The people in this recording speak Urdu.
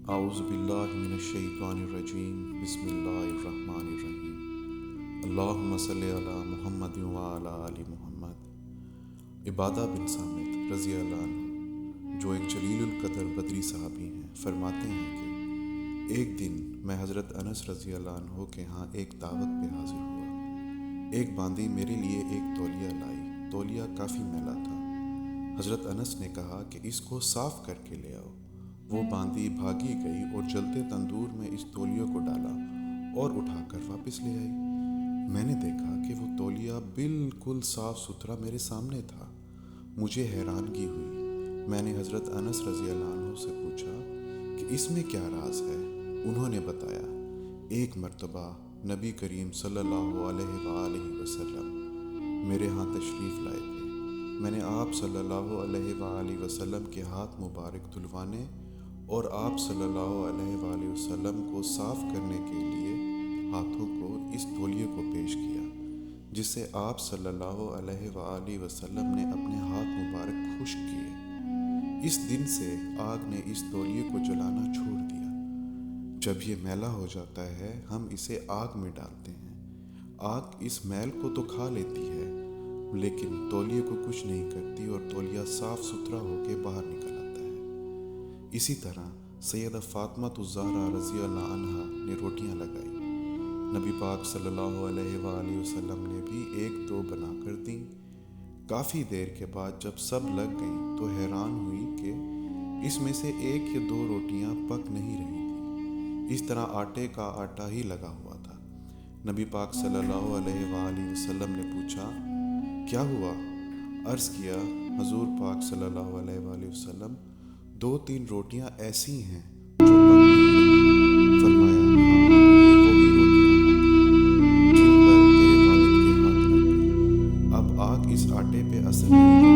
اعوذ باللہ من الشیطان الرجیم بسم اللہ الرحمن الرحیم اللہم صلی علی محمد وعلی آل محمد۔ عبادہ بن صامت رضی اللہ عنہ جو ایک جلیل القدر بدری صحابی ہیں، فرماتے ہیں کہ ایک دن میں حضرت انس رضی اللہ عنہ کے ہاں ایک دعوت پہ حاضر ہوا۔ ایک باندی میرے لیے ایک تولیہ لائی۔ تولیہ کافی میلا تھا۔ حضرت انس نے کہا کہ اس کو صاف کر کے لے آؤ۔ وہ باندی بھاگی گئی اور جلتے تندور میں اس تولیے کو ڈالا اور اٹھا کر واپس لے آئی۔ میں نے دیکھا کہ وہ تولیہ بالکل صاف ستھرا میرے سامنے تھا۔ مجھے حیرانگی ہوئی۔ میں نے حضرت انس رضی اللہ عنہ سے پوچھا کہ اس میں کیا راز ہے؟ انہوں نے بتایا، ایک مرتبہ نبی کریم صلی اللہ علیہ وآلہ وسلم میرے ہاں تشریف لائے تھے۔ میں نے آپ صلی اللہ علیہ وآلہ وسلم کے ہاتھ مبارک دھلوانے اور آپ صلی اللہ علیہ وآلہ وسلم کو صاف کرنے کے لیے ہاتھوں کو اس تولیے کو پیش کیا، جس سے آپ صلی اللہ علیہ وآلہ وسلم نے اپنے ہاتھ مبارک خشک کیے۔ اس دن سے آگ نے اس تولیے کو جلانا چھوڑ دیا۔ جب یہ میلا ہو جاتا ہے ہم اسے آگ میں ڈالتے ہیں۔ آگ اس میل کو تو کھا لیتی ہے لیکن تولیے کو کچھ نہیں کرتی اور تولیہ صاف ستھرا ہو کے باہر نکل آتا ہے۔ اسی طرح سیدہ فاطمہ الزہرا رضی اللہ عنہا نے روٹیاں لگائی۔ نبی پاک صلی اللہ علیہ وآلہ وسلم نے بھی ایک دو بنا کر دیں۔ کافی دیر کے بعد جب سب لگ گئیں تو حیران ہوئی کہ اس میں سے ایک یا دو روٹیاں پک نہیں رہی تھیں۔ اس طرح آٹے کا آٹا ہی لگا ہوا تھا۔ نبی پاک صلی اللہ علیہ وآلہ وسلم نے پوچھا، کیا ہوا؟ عرض کیا، حضور پاک صلی اللہ علیہ وآلہ وسلم، دو تین روٹیاں ایسی ہیں جو پک نہیں۔ فرمایا، ہاں یہ وہی روٹیاں ہیں جن پر تیرے والد کے ہاتھ لگ گئے۔ اب آگ اس آٹے پہ اثر نہیں